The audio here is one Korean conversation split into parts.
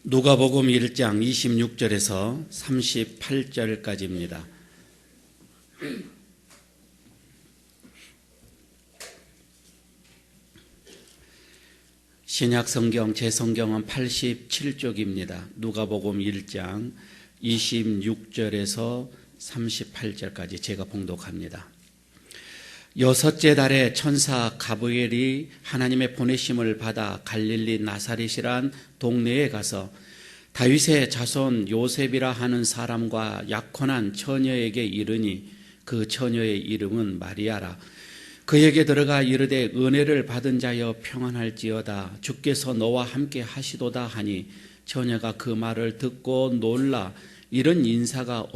누가복음 1장 26절에서 38절까지입니다. 신약성경 제 성경은 87쪽입니다. 누가복음 1장 26절에서 38절까지 제가 봉독합니다. 여섯째 달에 천사 가브리엘이 하나님의 보내심을 받아 갈릴리 나사렛이란 동네에 가서 다윗의 자손 요셉이라 하는 사람과 약혼한 처녀에게 이르니 그 처녀의 이름은 마리아라. 그에게 들어가 이르되 은혜를 받은 자여 평안할지어다. 주께서 너와 함께 하시도다 하니 처녀가 그 말을 듣고 놀라 이런 인사가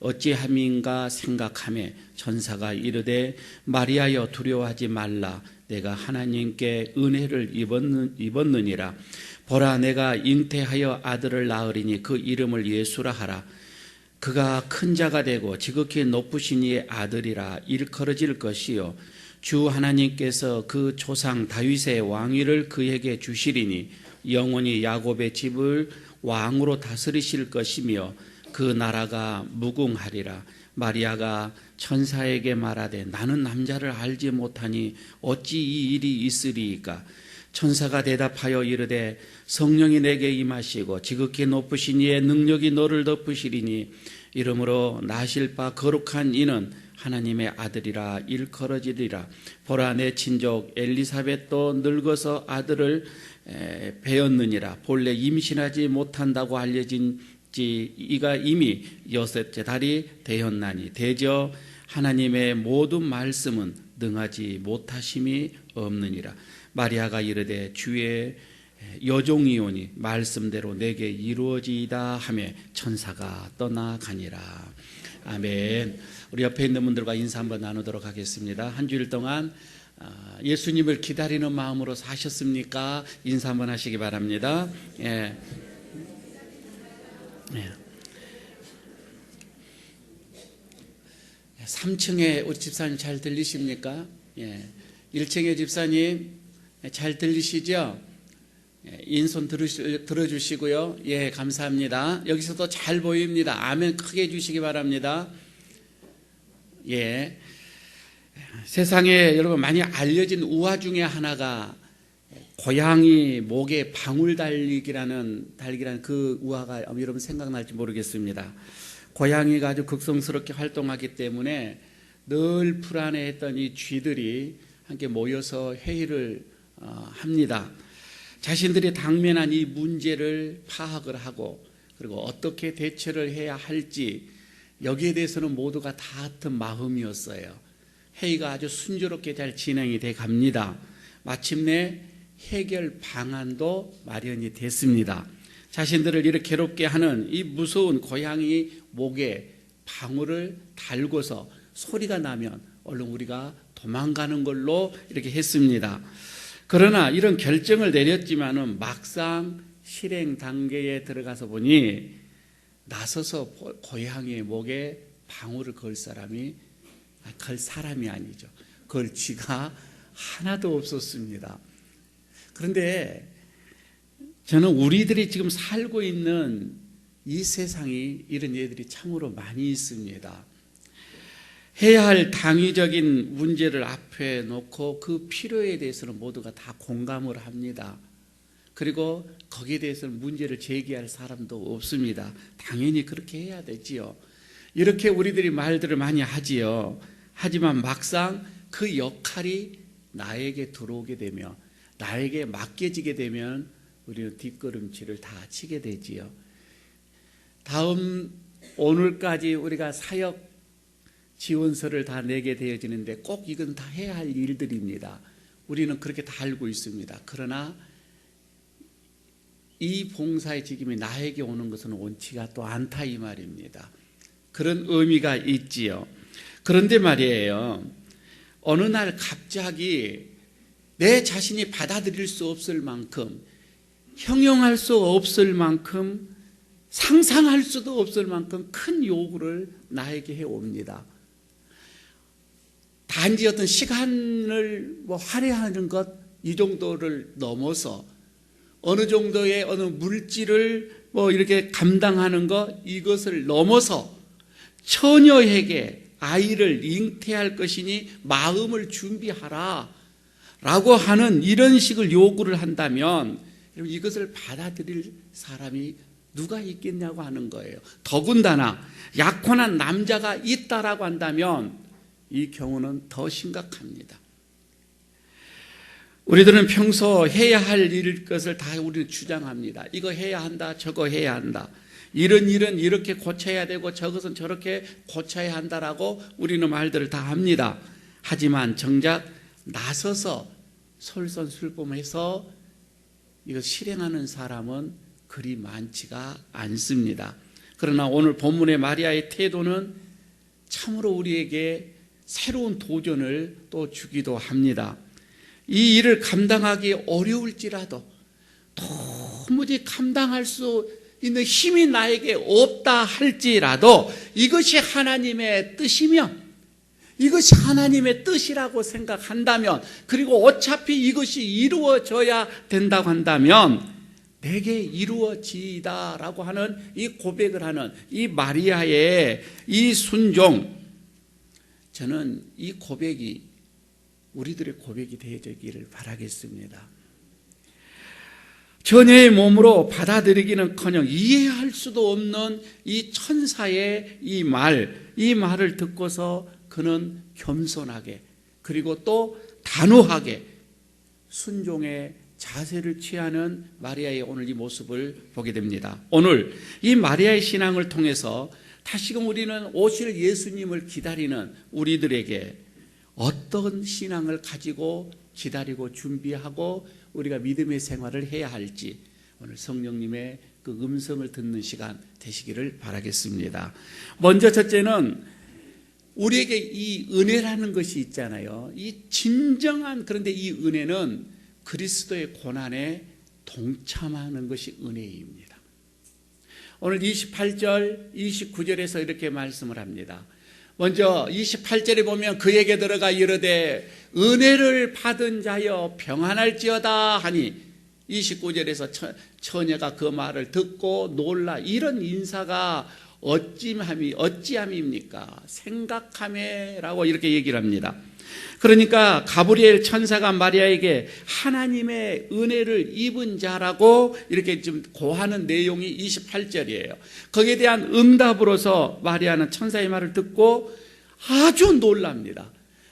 어찌함인가 생각하매 천사가 이르되 마리아여 두려워하지 말라. 내가 하나님께 은혜를 입었느니라. 보라 내가 잉태하여 아들을 낳으리니 그 이름을 예수라 하라. 그가 큰 자가 되고 지극히 높으신 이의 아들이라. 일컬어질 것이요 주 하나님께서 그 조상 다윗의 왕위를 그에게 주시리니 영원히 야곱의 집을 왕으로 다스리실 것이며 그 나라가 무궁하리라. 마리아가 천사에게 말하되 나는 남자를 알지 못하니 어찌 이 일이 있으리이까. 천사가 대답하여 이르되 성령이 내게 임하시고 지극히 높으신 이의 능력이 너를 덮으시리니 이러므로 나실 바 거룩한 이는 하나님의 아들이라 일컬어지리라. 보라 내 친족 엘리사벳도 늙어서 아들을 배었느니라. 본래 임신하지 못한다고 알려진 이가 이미 여섯째 달이 되었나니 대저 하나님의 모든 말씀은 능하지 못하심이 없느니라. 마리아가 이르되 주의 여종이오니 말씀대로 내게 이루어지이다 하며 천사가 떠나가니라. 아멘. 우리 옆에 있는 분들과 인사 한번 나누도록 하겠습니다. 한 주일 동안 예수님을 기다리는 마음으로 사셨습니까? 인사 한번 하시기 바랍니다. 예. 예. 3층에 우리 집사님 잘 들리십니까? 예. 1층에 집사님 잘 들리시죠? 예. 인손 들어주시고요. 예, 감사합니다. 여기서도 잘 보입니다. 아멘 크게 해주시기 바랍니다. 예. 세상에 여러분 많이 알려진 우화 중에 하나가 고양이 목에 방울 달기라는 그 우화가 여러분 생각날지 모르겠습니다. 고양이가 아주 극성스럽게 활동하기 때문에 늘 불안해했던 이 쥐들이 함께 모여서 회의를 합니다. 자신들이 당면한 이 문제를 파악을 하고 그리고 어떻게 대처를 해야 할지 여기에 대해서는 모두가 다 같은 마음이었어요. 회의가 아주 순조롭게 잘 진행이 돼 갑니다. 마침내 해결 방안도 마련이 됐습니다. 자신들을 이렇게 괴롭게 하는 이 무서운 고양이 목에 방울을 달고서 소리가 나면 얼른 우리가 도망가는 걸로 이렇게 했습니다. 그러나 이런 결정을 내렸지만은 막상 실행 단계에 들어가서 보니 나서서 고양이의 목에 방울을 걸 사람이 아니죠. 걸 쥐가 하나도 없었습니다. 그런데 저는 우리들이 지금 살고 있는 이 세상이 이런 예들이 참으로 많이 있습니다. 해야 할 당위적인 문제를 앞에 놓고 그 필요에 대해서는 모두가 다 공감을 합니다. 그리고 거기에 대해서는 문제를 제기할 사람도 없습니다. 당연히 그렇게 해야 되지요. 이렇게 우리들이 말들을 많이 하지요. 하지만 막상 그 역할이 나에게 들어오게 되면 나에게 맡겨지게 되면 우리는 뒷걸음질을 다 치게 되지요. 오늘까지 우리가 사역 지원서를 다 내게 되어지는데 꼭 이건 다 해야 할 일들입니다. 우리는 그렇게 다 알고 있습니다. 그러나 이 봉사의 직임이 나에게 오는 것은 원치가 또 않다 이 말입니다. 그런 의미가 있지요. 그런데 말이에요. 어느 날 갑자기 내 자신이 받아들일 수 없을 만큼 형용할 수 없을 만큼 상상할 수도 없을 만큼 큰 요구를 나에게 해옵니다. 단지 어떤 시간을 할애하는 것 이 정도를 넘어서 어느 정도의 어느 물질을 이렇게 감당하는 것, 이것을 넘어서 처녀에게 아이를 잉태할 것이니 마음을 준비하라 라고 하는 이런 식의 요구를 한다면 이것을 받아들일 사람이 누가 있겠냐고 하는 거예요. 더군다나 약혼한 남자가 있다라고 한다면 이 경우는 더 심각합니다. 우리들은 평소 해야 할 일 것을 다 우리는 주장합니다. 이거 해야 한다, 저거 해야 한다. 이런 일은 이렇게 고쳐야 되고 저것은 저렇게 고쳐야 한다라고 우리는 말들을 다 합니다. 하지만 정작 나서서 솔선수범해서 이거 실행하는 사람은 그리 많지가 않습니다. 그러나 오늘 본문의 마리아의 태도는 참으로 우리에게 새로운 도전을 또 주기도 합니다. 이 일을 감당하기 어려울지라도 도무지 감당할 수 있는 힘이 나에게 없다 할지라도 이것이 하나님의 뜻이면, 이것이 하나님의 뜻이라고 생각한다면, 그리고 어차피 이것이 이루어져야 된다고 한다면 내게 이루어지다라고 하는 이 고백을 하는 이 마리아의 이 순종, 저는 이 고백이 우리들의 고백이 되어지기를 바라겠습니다. 처녀의 몸으로 받아들이기는커녕 이해할 수도 없는 이 천사의 이 말을 듣고서 그는 겸손하게, 그리고 또 단호하게 순종의 자세를 취하는 마리아의 오늘 이 모습을 보게 됩니다. 오늘 이 마리아의 신앙을 통해서 다시금 우리는 오실 예수님을 기다리는 우리들에게 어떤 신앙을 가지고 기다리고 준비하고 우리가 믿음의 생활을 해야 할지 오늘 성령님의 그 음성을 듣는 시간 되시기를 바라겠습니다. 먼저 첫째는 우리에게 이 은혜라는 것이 있잖아요. 이 진정한, 그런데 이 은혜는 그리스도의 고난에 동참하는 것이 은혜입니다. 오늘 28절, 29절에서 이렇게 말씀을 합니다. 먼저 28절에 보면 그에게 들어가 이르되 은혜를 받은 자여 평안할지어다 하니, 29절에서 처녀가 그 말을 듣고 놀라, 이런 인사가 어찌함입니까? 생각함에라고 이렇게 얘기를 합니다. 그러니까 가브리엘 천사가 마리아에게 하나님의 은혜를 입은 자라고 이렇게 좀 고하는 내용이 28절이에요. 거기에 대한 응답으로서 마리아는 천사의 말을 듣고 아주 놀랍니다.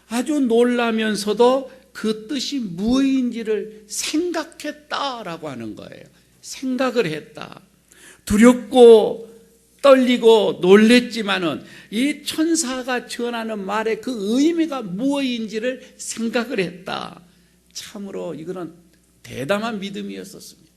아주 놀라면서도 그 뜻이 무엇인지를 생각했다라고 하는 거예요. 생각을 했다. 두렵고 떨리고 놀랬지만은 이 천사가 전하는 말의 그 의미가 무엇인지를 생각을 했다. 참으로 이거는 대담한 믿음이었었습니다.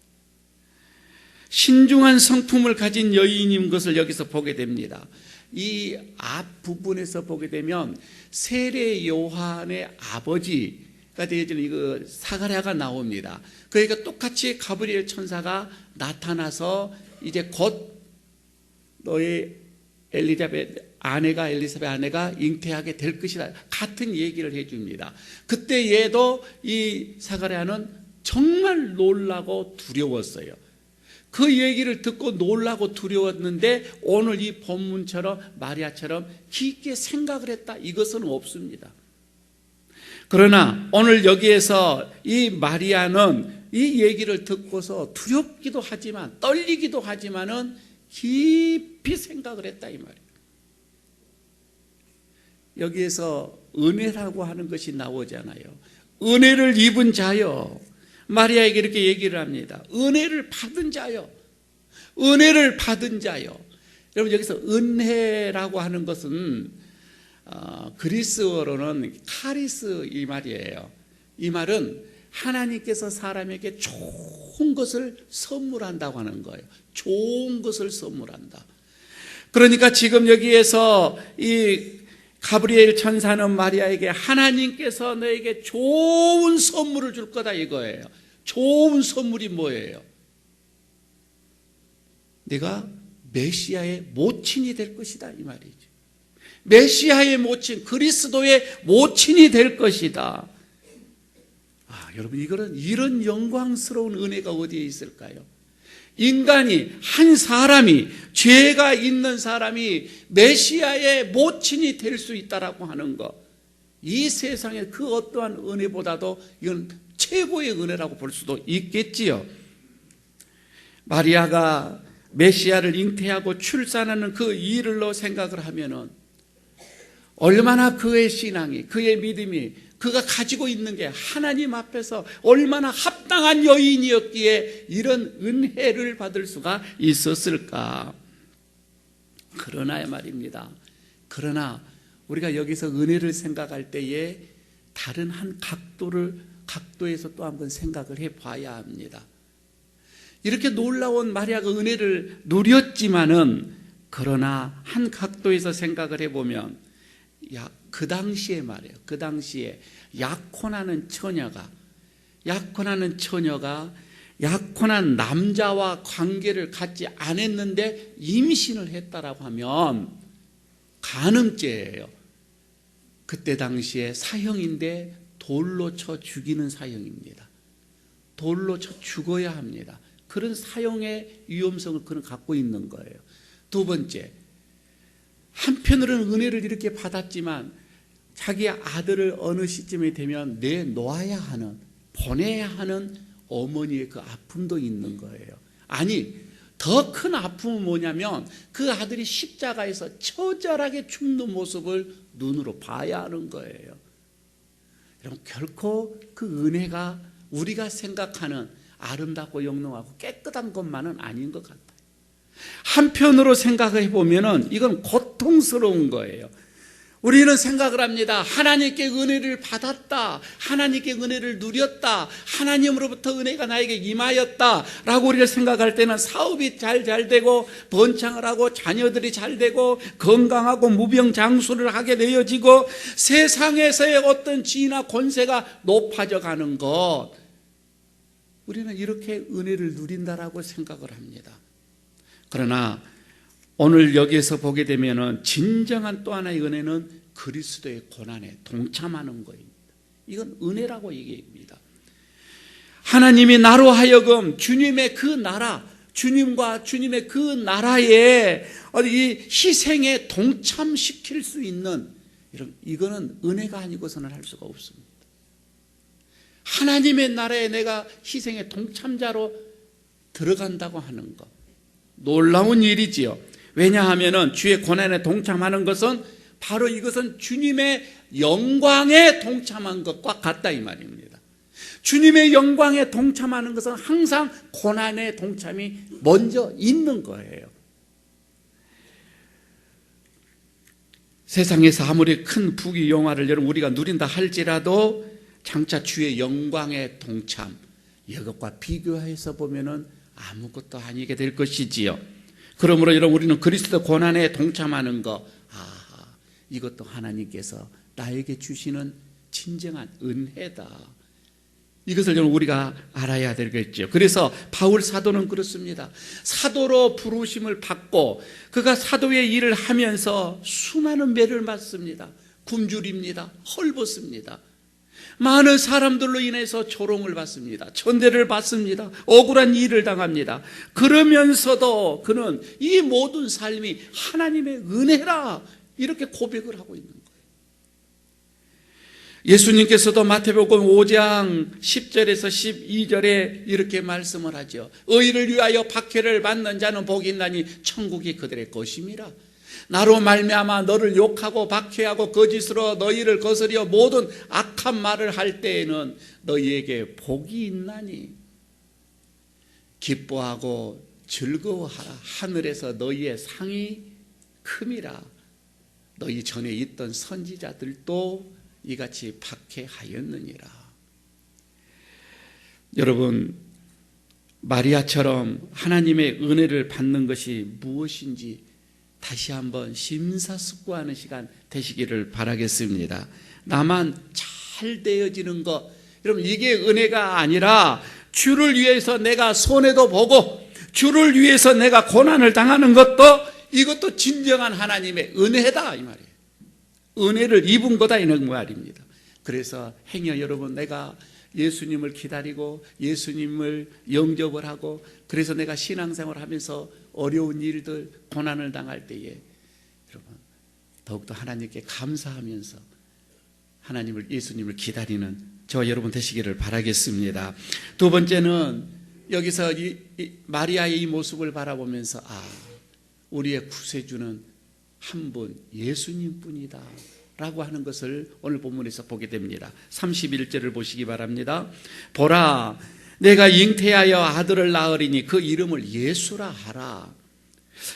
신중한 성품을 가진 여인인 것을 여기서 보게 됩니다. 이 앞부분에서 보게 되면 세례 요한의 아버지가 되어지는 이거 사가랴가 나옵니다. 그러니까 똑같이 가브리엘 천사가 나타나서 이제 곧 너의 엘리사벳 아내가 잉태하게 될 것이다, 같은 얘기를 해줍니다. 그때 얘도 이 사가랴는 정말 놀라고 두려웠어요. 그 얘기를 듣고 놀라고 두려웠는데 오늘 이 본문처럼 마리아처럼 깊게 생각을 했다, 이것은 없습니다. 그러나 오늘 여기에서 이 마리아는 이 얘기를 듣고서 두렵기도 하지만 떨리기도 하지만은 깊이 생각을 했다, 이 말이에요. 여기에서 은혜라고 하는 것이 나오잖아요. 은혜를 입은 자요. 마리아에게 이렇게 얘기를 합니다. 은혜를 받은 자요. 은혜를 받은 자요. 여러분, 여기서 은혜라고 하는 것은 그리스어로는 카리스 이 말이에요. 이 말은 하나님께서 사람에게 좋은 것을 선물한다고 하는 거예요. 좋은 것을 선물한다. 그러니까 지금 여기에서 이 가브리엘 천사는 마리아에게 하나님께서 너에게 좋은 선물을 줄 거다, 이거예요. 좋은 선물이 뭐예요? 네가 메시아의 모친이 될 것이다, 이 말이죠. 메시아의 모친, 그리스도의 모친이 될 것이다. 여러분, 이런 영광스러운 은혜가 어디에 있을까요? 인간이, 한 사람이, 죄가 있는 사람이 메시아의 모친이 될 수 있다라고 하는 것, 이 세상의 그 어떠한 은혜보다도 이건 최고의 은혜라고 볼 수도 있겠지요. 마리아가 메시아를 잉태하고 출산하는 그 일로 생각을 하면은 얼마나 그의 신앙이, 그의 믿음이, 그가 가지고 있는 게 하나님 앞에서 얼마나 합당한 여인이었기에 이런 은혜를 받을 수가 있었을까. 그러나 말입니다. 그러나 우리가 여기서 은혜를 생각할 때에 다른 한 각도에서 또 한번 생각을 해봐야 합니다. 이렇게 놀라운 마리아가 은혜를 누렸지만은, 그러나 한 각도에서 생각을 해보면, 그 당시에 말이에요. 그 당시에 약혼하는 처녀가 약혼한 남자와 관계를 갖지 않았는데 임신을 했다라고 하면 간음죄예요. 그때 당시에 사형인데 돌로 쳐 죽이는 사형입니다. 돌로 쳐 죽어야 합니다. 그런 사형의 위험성을 그는 갖고 있는 거예요. 두 번째, 한편으로는 은혜를 이렇게 받았지만 자기 아들을 어느 시점이 되면 내놓아야 하는, 보내야 하는 어머니의 그 아픔도 있는 거예요. 아니, 더 큰 아픔은 뭐냐면 그 아들이 십자가에서 처절하게 죽는 모습을 눈으로 봐야 하는 거예요. 여러분, 결코 그 은혜가 우리가 생각하는 아름답고 영롱하고 깨끗한 것만은 아닌 것 같아요. 한편으로 생각해 보면은 이건 고통스러운 거예요. 우리는 생각을 합니다. 하나님께 은혜를 받았다, 하나님께 은혜를 누렸다, 하나님으로부터 은혜가 나에게 임하였다 라고 우리가 생각할 때는 사업이 잘 되고 번창을 하고 자녀들이 잘 되고 건강하고 무병장수를 하게 되어지고 세상에서의 어떤 지위나 권세가 높아져 가는 것, 우리는 이렇게 은혜를 누린다라고 생각을 합니다. 그러나 오늘 여기에서 보게 되면은 진정한 또 하나의 은혜는 그리스도의 고난에 동참하는 것입니다. 이건 은혜라고 얘기합니다. 하나님이 나로 하여금 주님의 그 나라, 주님과 주님의 그 나라에 이 희생에 동참시킬 수 있는 이거는 은혜가 아니고서는 할 수가 없습니다. 하나님의 나라에 내가 희생의 동참자로 들어간다고 하는 것, 놀라운 일이지요. 왜냐하면 주의 고난에 동참하는 것은 바로 이것은 주님의 영광에 동참한 것과 같다 이 말입니다. 주님의 영광에 동참하는 것은 항상 고난의 동참이 먼저 있는 거예요. 세상에서 아무리 큰 부귀 영화를 여러분 우리가 누린다 할지라도 장차 주의 영광의 동참, 이것과 비교해서 보면은 아무것도 아니게 될 것이지요. 그러므로 여러분, 우리는 그리스도 고난에 동참하는 것, 이것도 하나님께서 나에게 주시는 진정한 은혜다. 이것을 여러분 우리가 알아야 되겠죠. 그래서 바울 사도는 그렇습니다. 사도로 부르심을 받고 그가 사도의 일을 하면서 수많은 매를 맞습니다. 굶주립니다. 헐벗습니다. 많은 사람들로 인해서 조롱을 받습니다. 천대를 받습니다. 억울한 일을 당합니다. 그러면서도 그는 이 모든 삶이 하나님의 은혜라 이렇게 고백을 하고 있는 거예요. 예수님께서도 마태복음 5장 10절에서 12절에 이렇게 말씀을 하죠. 의를 위하여 박해를 받는 자는 복이 있나니 천국이 그들의 것임이라. 나로 말미암아 너를 욕하고 박해하고 거짓으로 너희를 거스려 모든 악한 말을 할 때에는 너희에게 복이 있나니 기뻐하고 즐거워하라. 하늘에서 너희의 상이 큼이라. 너희 전에 있던 선지자들도 이같이 박해하였느니라. 여러분, 마리아처럼 하나님의 은혜를 받는 것이 무엇인지 다시 한번 심사숙고하는 시간 되시기를 바라겠습니다. 나만 잘 되어지는 것, 여러분 이게 은혜가 아니라 주를 위해서 내가 손해도 보고 주를 위해서 내가 고난을 당하는 것도 이것도 진정한 하나님의 은혜다 이 말이에요. 은혜를 입은 거다 이런 말입니다. 그래서 행여 여러분 내가 예수님을 기다리고 예수님을 영접을 하고, 그래서 내가 신앙생활을 하면서 어려운 일들, 고난을 당할 때에 여러분 더욱더 하나님께 감사하면서 하나님을, 예수님을 기다리는 저와 여러분 되시기를 바라겠습니다. 두 번째는 여기서 마리아의 이 모습을 바라보면서 우리의 구세주는 한 분 예수님뿐이다 라고 하는 것을 오늘 본문에서 보게 됩니다. 31절을 보시기 바랍니다. 보라, 내가 잉태하여 아들을 낳으리니 그 이름을 예수라 하라.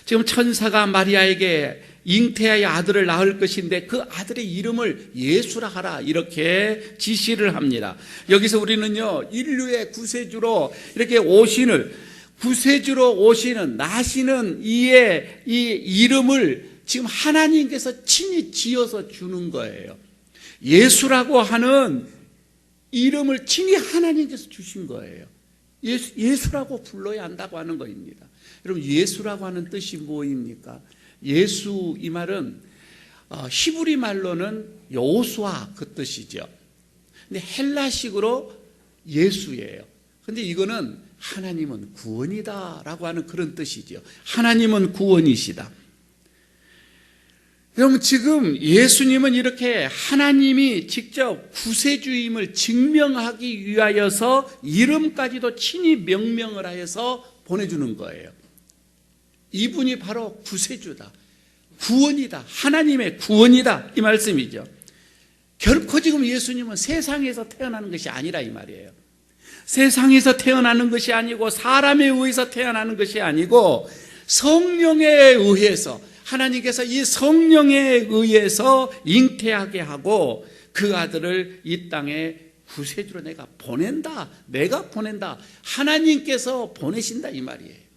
지금 천사가 마리아에게 잉태하여 아들을 낳을 것인데 그 아들의 이름을 예수라 하라, 이렇게 지시를 합니다. 여기서 우리는요, 인류의 구세주로 이렇게 구세주로 오시는, 나시는 이의 이 이름을 지금 하나님께서 친히 지어서 주는 거예요. 예수라고 하는 이름을 친히 하나님께서 주신 거예요. 예수라고 불러야 한다고 하는 것입니다. 여러분, 예수라고 하는 뜻이 뭐입니까? 예수, 이 말은 히브리 말로는 여호수아 그 뜻이죠. 근데 헬라식으로 예수예요. 근데 이거는 하나님은 구원이다 라고 하는 그런 뜻이죠. 하나님은 구원이시다. 여러분, 지금 예수님은 이렇게 하나님이 직접 구세주임을 증명하기 위하여서 이름까지도 친히 명명을 하여서 보내주는 거예요. 이분이 바로 구세주다, 구원이다, 하나님의 구원이다, 이 말씀이죠. 결코 지금 예수님은 세상에서 태어나는 것이 아니라 이 말이에요. 세상에서 태어나는 것이 아니고 사람에 의해서 태어나는 것이 아니고 성령에 의해서, 하나님께서 이 성령에 의해서 잉태하게 하고 그 아들을 이 땅에 구세주로 내가 보낸다, 내가 보낸다, 하나님께서 보내신다, 이 말이에요.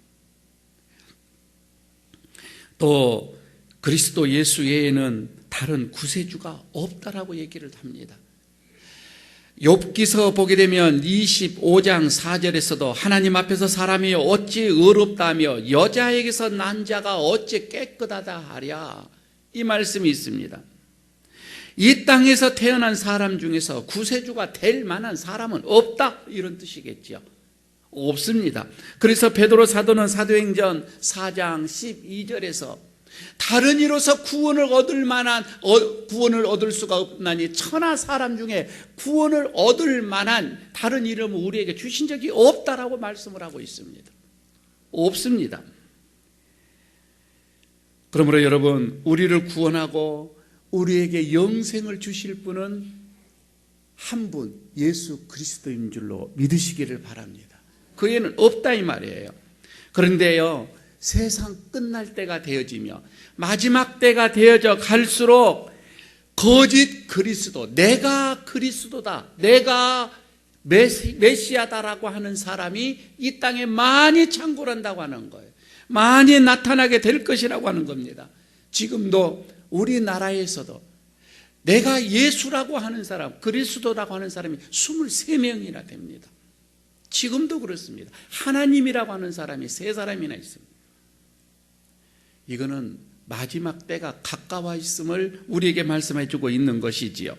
또 그리스도 예수 외에는 다른 구세주가 없다라고 얘기를 합니다. 욥기서 보게 되면 25장 4절에서도 하나님 앞에서 사람이 어찌 의롭다며 여자에게서 난 자가 어찌 깨끗하다 하랴, 이 말씀이 있습니다. 이 땅에서 태어난 사람 중에서 구세주가 될 만한 사람은 없다, 이런 뜻이겠죠. 없습니다. 그래서 베드로 사도는 사도행전 4장 12절에서 다른 이로서 구원을 얻을 수가 없나니 천하 사람 중에 구원을 얻을 만한 다른 이름을 우리에게 주신 적이 없다라고 말씀을 하고 있습니다. 없습니다. 그러므로 여러분, 우리를 구원하고 우리에게 영생을 주실 분은 한 분, 예수 그리스도인 줄로 믿으시기를 바랍니다. 그 외에는 없다, 이 말이에요. 그런데요, 세상 끝날 때가 되어지며 마지막 때가 되어져 갈수록 거짓 그리스도, 내가 그리스도다, 내가 메시아다라고 하는 사람이 이 땅에 많이 창궐한다고 하는 거예요. 많이 나타나게 될 것이라고 하는 겁니다. 지금도 우리나라에서도 내가 예수라고 하는 사람, 그리스도라고 하는 사람이 23명이나 됩니다. 지금도 그렇습니다. 하나님이라고 하는 사람이 3사람이나 있습니다. 이거는 마지막 때가 가까워 있음을 우리에게 말씀해 주고 있는 것이지요.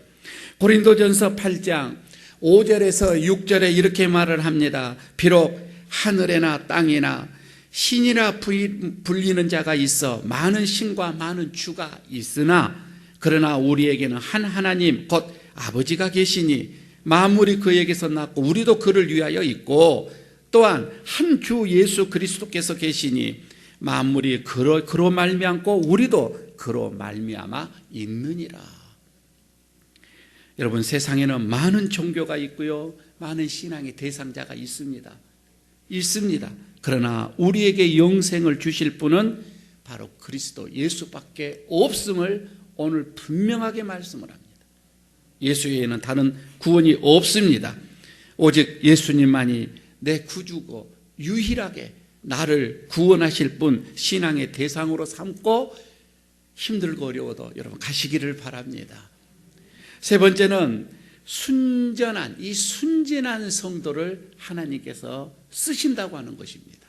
고린도전서 8장 5절에서 6절에 이렇게 말을 합니다. 비록 하늘에나 땅에나 신이라 불리는 자가 있어 많은 신과 많은 주가 있으나 그러나 우리에게는 한 하나님 곧 아버지가 계시니 만물이 그에게서 났고 우리도 그를 위하여 있고 또한 한 주 예수 그리스도께서 계시니 만물이 그로 말미암고 우리도 그로 말미암아 있느니라. 여러분, 세상에는 많은 종교가 있고요, 많은 신앙의 대상자가 있습니다. 그러나 우리에게 영생을 주실 분은 바로 그리스도 예수밖에 없음을 오늘 분명하게 말씀을 합니다. 예수 외에는 다른 구원이 없습니다. 오직 예수님만이 내 구주고 유일하게 나를 구원하실 분, 신앙의 대상으로 삼고 힘들고 어려워도 여러분 가시기를 바랍니다. 세 번째는 순전한, 이 순진한 성도를 하나님께서 쓰신다고 하는 것입니다.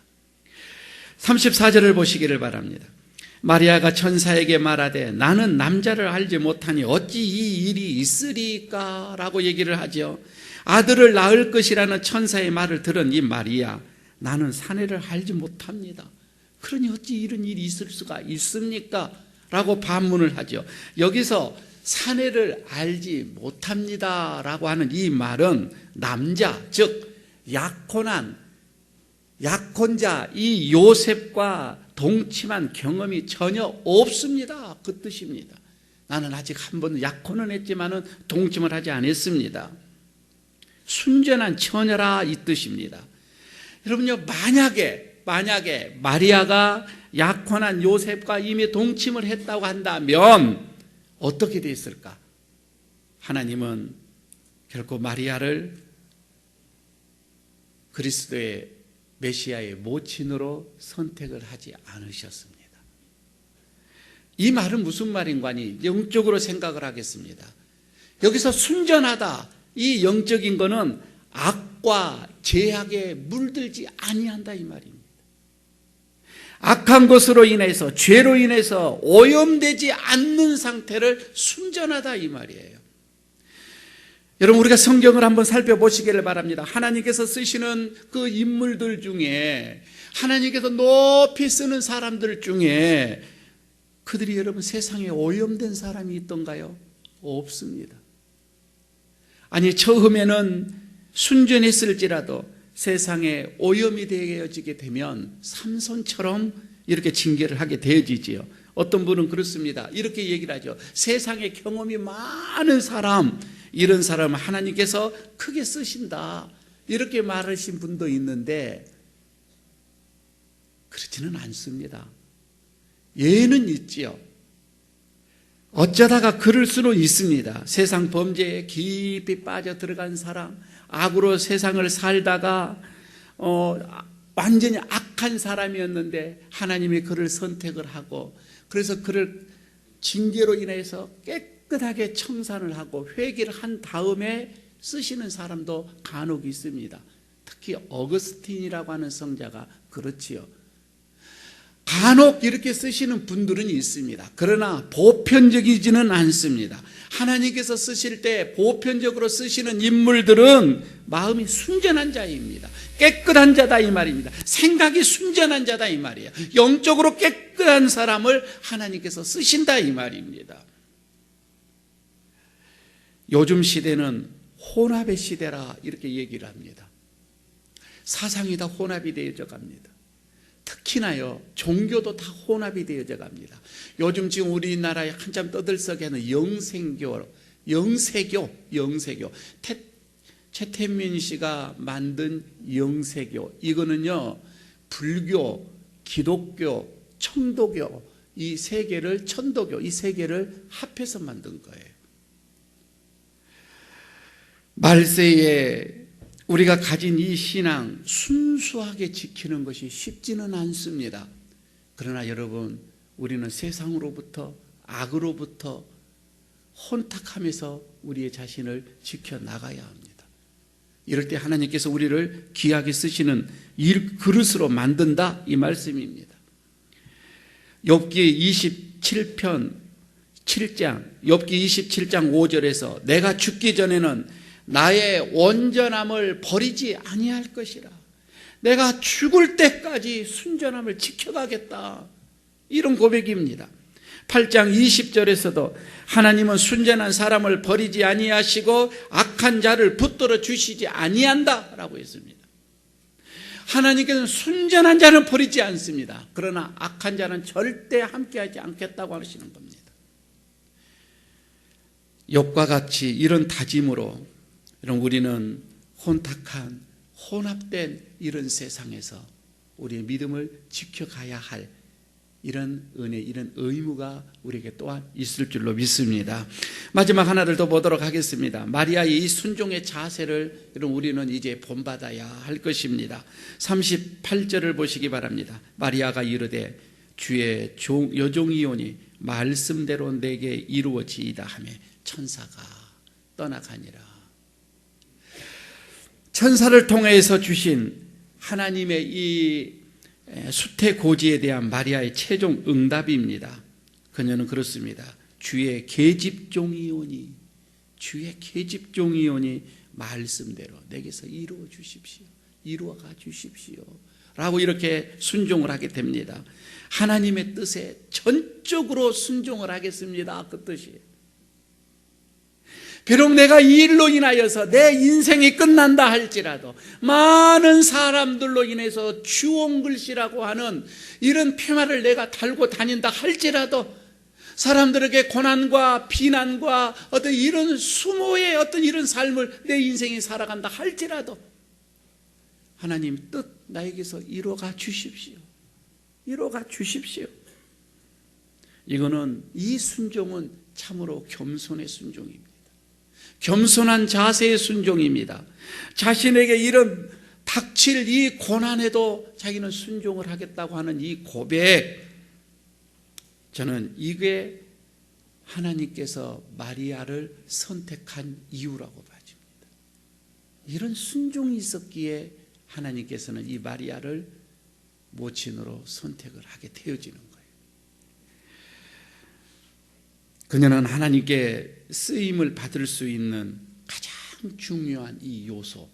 34절을 보시기를 바랍니다. 마리아가 천사에게 말하되 나는 남자를 알지 못하니 어찌 이 일이 있으리까? 라고 얘기를 하죠. 아들을 낳을 것이라는 천사의 말을 들은 이 마리아, 나는 사내를 알지 못합니다. 그러니 어찌 이런 일이 있을 수가 있습니까? 라고 반문을 하죠. 여기서 사내를 알지 못합니다 라고 하는 이 말은 남자, 즉 약혼자 이 요셉과 동침한 경험이 전혀 없습니다. 그 뜻입니다. 나는 아직 한 번도 약혼은 했지만은 동침을 하지 않았습니다. 순전한 처녀라 이 뜻입니다. 여러분요, 만약에 마리아가 약혼한 요셉과 이미 동침을 했다고 한다면 어떻게 됐을까? 하나님은 결코 마리아를 그리스도의 메시아의 모친으로 선택을 하지 않으셨습니다. 이 말은 무슨 말인가니 영적으로 생각을 하겠습니다. 여기서 순전하다, 이 영적인 거는 악과 죄악에 물들지 아니한다 이 말입니다. 악한 것으로 인해서, 죄로 인해서 오염되지 않는 상태를 순전하다 이 말이에요. 여러분, 우리가 성경을 한번 살펴보시기를 바랍니다. 하나님께서 쓰시는 그 인물들 중에, 하나님께서 높이 쓰는 사람들 중에 그들이 여러분 세상에 오염된 사람이 있던가요? 없습니다. 아니, 처음에는 순전했을지라도 세상에 오염이 되어지게 되면 삼손처럼 이렇게 징계를 하게 되어지지요. 어떤 분은 그렇습니다. 이렇게 얘기를 하죠. 세상에 경험이 많은 사람, 이런 사람을 하나님께서 크게 쓰신다, 이렇게 말하신 분도 있는데 그렇지는 않습니다. 예는 있지요. 어쩌다가 그럴 수는 있습니다. 세상 범죄에 깊이 빠져 들어간 사람, 악으로 세상을 살다가 완전히 악한 사람이었는데 하나님이 그를 선택을 하고, 그래서 그를 징계로 인해서 깨끗하게 청산을 하고 회개를 한 다음에 쓰시는 사람도 간혹 있습니다. 특히 어거스틴이라고 하는 성자가 그렇지요. 간혹 이렇게 쓰시는 분들은 있습니다. 그러나 보편적이지는 않습니다. 하나님께서 쓰실 때 보편적으로 쓰시는 인물들은 마음이 순전한 자입니다. 깨끗한 자다 이 말입니다. 생각이 순전한 자다 이 말이에요. 영적으로 깨끗한 사람을 하나님께서 쓰신다 이 말입니다. 요즘 시대는 혼합의 시대라 이렇게 얘기를 합니다. 사상이 다 혼합이 되어져 갑니다. 특히나요, 종교도 다 혼합이 되어져 갑니다. 요즘 지금 우리나라에 한참 떠들썩해하는 영세교. 최태민 씨가 만든 영세교, 이거는요 불교, 기독교, 청도교 이 세 개를, 천도교 이 세 개를 합해서 만든 거예요. 말세에 우리가 가진 이 신앙 순수하게 지키는 것이 쉽지는 않습니다. 그러나 여러분, 우리는 세상으로부터, 악으로부터 혼탁하면서 우리의 자신을 지켜나가야 합니다. 이럴 때 하나님께서 우리를 귀하게 쓰시는 그릇으로 만든다 이 말씀입니다. 욥기 27편 7장, 욥기 27장 5절에서 내가 죽기 전에는 나의 온전함을 버리지 아니할 것이라. 내가 죽을 때까지 순전함을 지켜가겠다, 이런 고백입니다. 8장 20절에서도 하나님은 순전한 사람을 버리지 아니하시고 악한 자를 붙들어 주시지 아니한다 라고 했습니다. 하나님께서는 순전한 자는 버리지 않습니다. 그러나 악한 자는 절대 함께하지 않겠다고 하시는 겁니다. 욥과 같이 이런 다짐으로 우리는 혼탁한, 혼합된 이런 세상에서 우리의 믿음을 지켜가야 할 이런 은혜, 이런 의무가 우리에게 또한 있을 줄로 믿습니다. 마지막 하나를 더 보도록 하겠습니다. 마리아의 이 순종의 자세를 우리는 이제 본받아야 할 것입니다. 38절을 보시기 바랍니다. 마리아가 이르되 주의 여종이오니 말씀대로 내게 이루어지이다 하며 천사가 떠나가니라. 천사를 통해서 주신 하나님의 이 수태고지에 대한 마리아의 최종 응답입니다. 그녀는 그렇습니다. 주의 계집종이오니 말씀대로 내게서 이루어 주십시오. 이루어가 주십시오. 라고 이렇게 순종을 하게 됩니다. 하나님의 뜻에 전적으로 순종을 하겠습니다. 그 뜻이에요. 비록 내가 이 일로 인하여서 내 인생이 끝난다 할지라도, 많은 사람들로 인해서 주홍글씨라고 하는 이런 폐마를 내가 달고 다닌다 할지라도, 사람들에게 고난과 비난과 어떤 이런 수모의 어떤 이런 삶을 내 인생이 살아간다 할지라도, 하나님 뜻 나에게서 이루어가 주십시오. 이루어가 주십시오. 이거는, 이 순종은 참으로 겸손의 순종입니다. 겸손한 자세의 순종입니다. 자신에게 이런 닥칠 이 고난에도 자기는 순종을 하겠다고 하는 이 고백, 저는 이게 하나님께서 마리아를 선택한 이유라고 봐집니다. 이런 순종이 있었기에 하나님께서는 이 마리아를 모친으로 선택을 하게 되어지는 거예요. 그녀는 하나님께 쓰임을 받을 수 있는 가장 중요한 이 요소,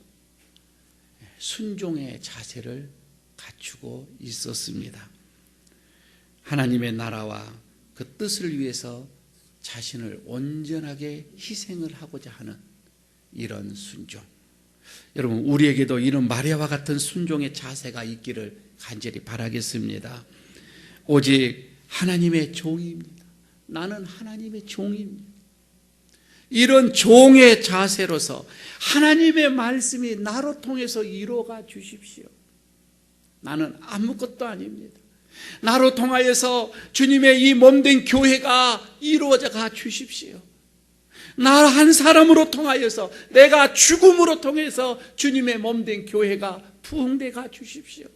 순종의 자세를 갖추고 있었습니다. 하나님의 나라와 그 뜻을 위해서 자신을 온전하게 희생을 하고자 하는 이런 순종. 여러분, 우리에게도 이런 마리아와 같은 순종의 자세가 있기를 간절히 바라겠습니다. 오직 하나님의 종입니다. 나는 하나님의 종입니다. 이런 종의 자세로서 하나님의 말씀이 나로 통해서 이루어가 주십시오. 나는 아무것도 아닙니다. 나로 통하여서 주님의 이 몸된 교회가 이루어져 가 주십시오. 나 한 사람으로 통하여서, 내가 죽음으로 통해서 주님의 몸된 교회가 부흥돼 가 주십시오.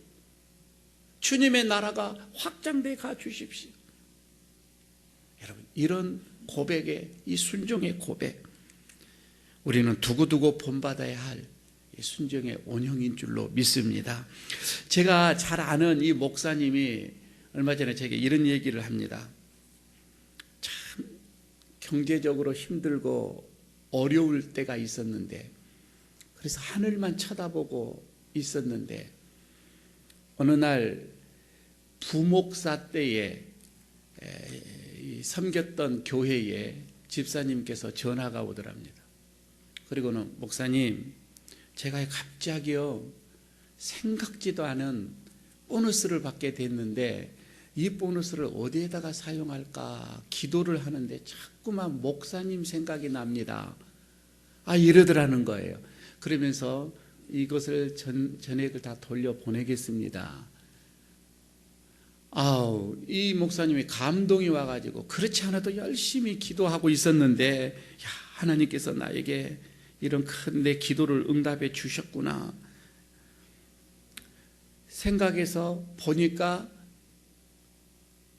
주님의 나라가 확장돼 가 주십시오. 여러분, 이런 고백의, 이 순종의 고백, 우리는 두고두고 본받아야 할 순종의 온형인 줄로 믿습니다. 제가 잘 아는 이 목사님이 얼마 전에 제게 이런 얘기를 합니다. 참 경제적으로 힘들고 어려울 때가 있었는데, 그래서 하늘만 쳐다보고 있었는데, 어느 날 부목사 때에 섬겼던 교회에 집사님께서 전화가 오더랍니다. 그리고는, 목사님, 제가 갑자기요 생각지도 않은 보너스를 받게 됐는데 이 보너스를 어디에다가 사용할까 기도를 하는데 자꾸만 목사님 생각이 납니다. 이러더라는 거예요. 그러면서 이것을 전액을 다 돌려보내겠습니다. 이 목사님이 감동이 와가지고, 그렇지 않아도 열심히 기도하고 있었는데, 하나님께서 나에게 이런 큰 내 기도를 응답해 주셨구나 생각해서 보니까,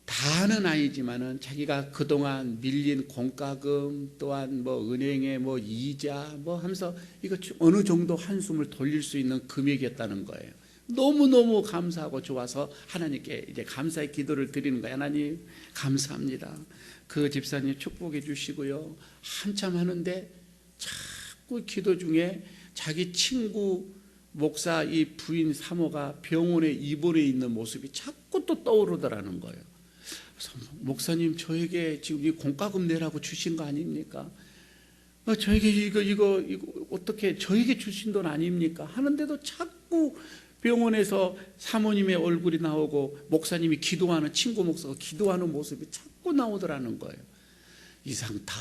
다는 아니지만은 자기가 그동안 밀린 공과금, 또한 은행의 이자 하면서 이거 어느 정도 한숨을 돌릴 수 있는 금액이었다는 거예요. 너무너무 감사하고 좋아서 하나님께 이제 감사의 기도를 드리는 거예요. 하나님 감사합니다. 그 집사님 축복해 주시고요. 한참 하는데 자꾸 기도 중에 자기 친구 목사 이 부인 사모가 병원에 입원해 있는 모습이 자꾸 또 떠오르더라는 거예요. 그래서, 목사님, 저에게 지금 이 공과금 내라고 주신 거 아닙니까? 저에게 이거 어떻게 저에게 주신 돈 아닙니까? 하는데도 자꾸 병원에서 사모님의 얼굴이 나오고 목사님이 기도하는, 친구 목사가 기도하는 모습이 자꾸 나오더라는 거예요. 이상타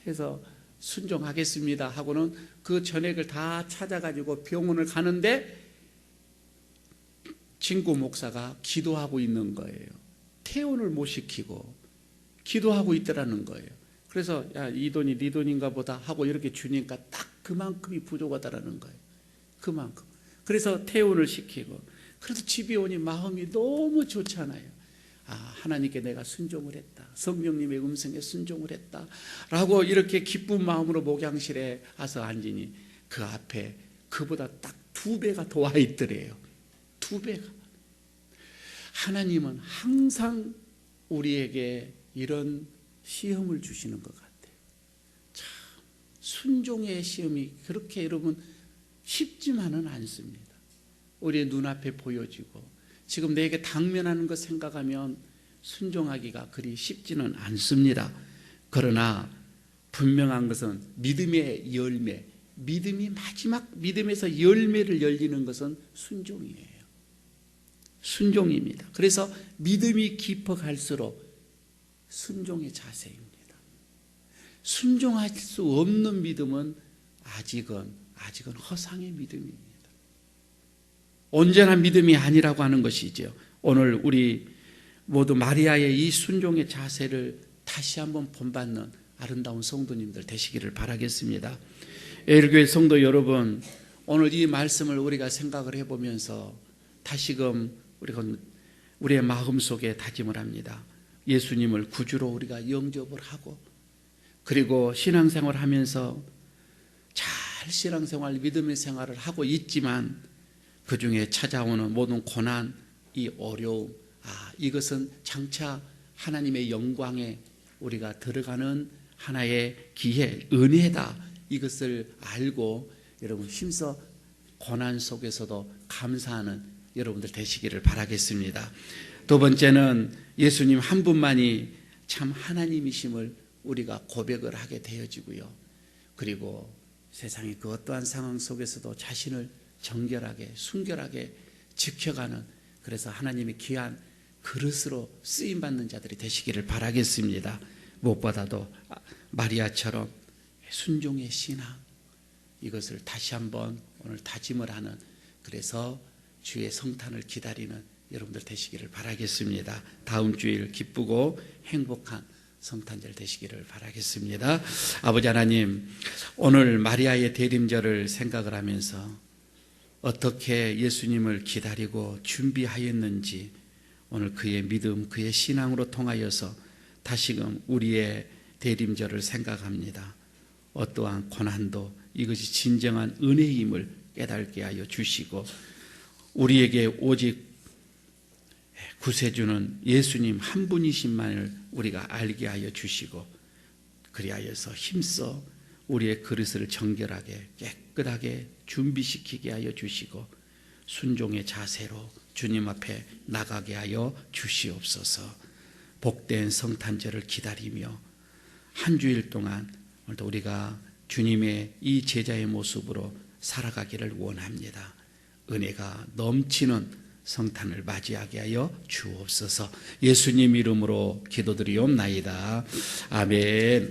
해서 순종하겠습니다 하고는 그 전액을 다 찾아가지고 병원을 가는데 친구 목사가 기도하고 있는 거예요. 퇴원을 못 시키고 기도하고 있더라는 거예요. 그래서 이 돈이 네 돈인가 보다 하고 이렇게 주니까 딱 그만큼이 부족하다라는 거예요. 그만큼. 그래서 퇴원을 시키고, 그래도 집에 오니 마음이 너무 좋잖아요. 하나님께 내가 순종을 했다, 성령님의 음성에 순종을 했다 라고 이렇게 기쁜 마음으로 목양실에 와서 앉으니 그 앞에 그보다 딱 2배가 더 와 있더래요. 2배가. 하나님은 항상 우리에게 이런 시험을 주시는 것 같아요. 참 순종의 시험이 그렇게 여러분 쉽지만은 않습니다. 우리의 눈앞에 보여지고 지금 내게 당면하는 것 생각하면 순종하기가 그리 쉽지는 않습니다. 그러나 분명한 것은 믿음의 열매, 믿음이 마지막 믿음에서 열매를 열리는 것은 순종이에요. 순종입니다. 그래서 믿음이 깊어갈수록 순종의 자세입니다. 순종할 수 없는 믿음은 아직은 허상의 믿음입니다. 온전한 믿음이 아니라고 하는 것이죠. 오늘 우리 모두 마리아의 이 순종의 자세를 다시 한번 본받는 아름다운 성도님들 되시기를 바라겠습니다. 에일교회 성도 여러분, 오늘 이 말씀을 우리가 생각을 해보면서 다시금 우리의 마음속에 다짐을 합니다. 예수님을 구주로 우리가 영접을 하고 그리고 신앙생활 하면서 잘 신앙생활, 믿음의 생활을 하고 있지만 그 중에 찾아오는 모든 고난, 이 어려움, 이것은 장차 하나님의 영광에 우리가 들어가는 하나의 기회, 은혜다. 이것을 알고 여러분 힘써 고난 속에서도 감사하는 여러분들 되시기를 바라겠습니다. 두 번째는 예수님 한 분만이 참 하나님이심을 우리가 고백을 하게 되어지고요. 그리고 세상의 그 어떠한 상황 속에서도 자신을 정결하게 순결하게 지켜가는, 그래서 하나님의 귀한 그릇으로 쓰임받는 자들이 되시기를 바라겠습니다. 무엇보다도 마리아처럼 순종의 신앙, 이것을 다시 한번 오늘 다짐을 하는, 그래서 주의 성탄을 기다리는 여러분들 되시기를 바라겠습니다. 다음 주일 기쁘고 행복한 성탄절 되시기를 바라겠습니다. 아버지 하나님, 오늘 마리아의 대림절을 생각을 하면서 어떻게 예수님을 기다리고 준비하였는지 오늘 그의 믿음, 그의 신앙으로 통하여서 다시금 우리의 대림절을 생각합니다. 어떠한 고난도 이것이 진정한 은혜임을 깨닫게 하여 주시고 우리에게 오직 구세주는 예수님 한 분이신만을 우리가 알게 하여 주시고 그리하여서 힘써 우리의 그릇을 정결하게 깨끗하게 준비시키게 하여 주시고 순종의 자세로 주님 앞에 나가게 하여 주시옵소서. 복된 성탄절을 기다리며 한 주일 동안 오늘도 우리가 주님의 이 제자의 모습으로 살아가기를 원합니다. 은혜가 넘치는 성탄을 맞이하게 하여 주옵소서. 예수님 이름으로 기도드리옵나이다. 아멘.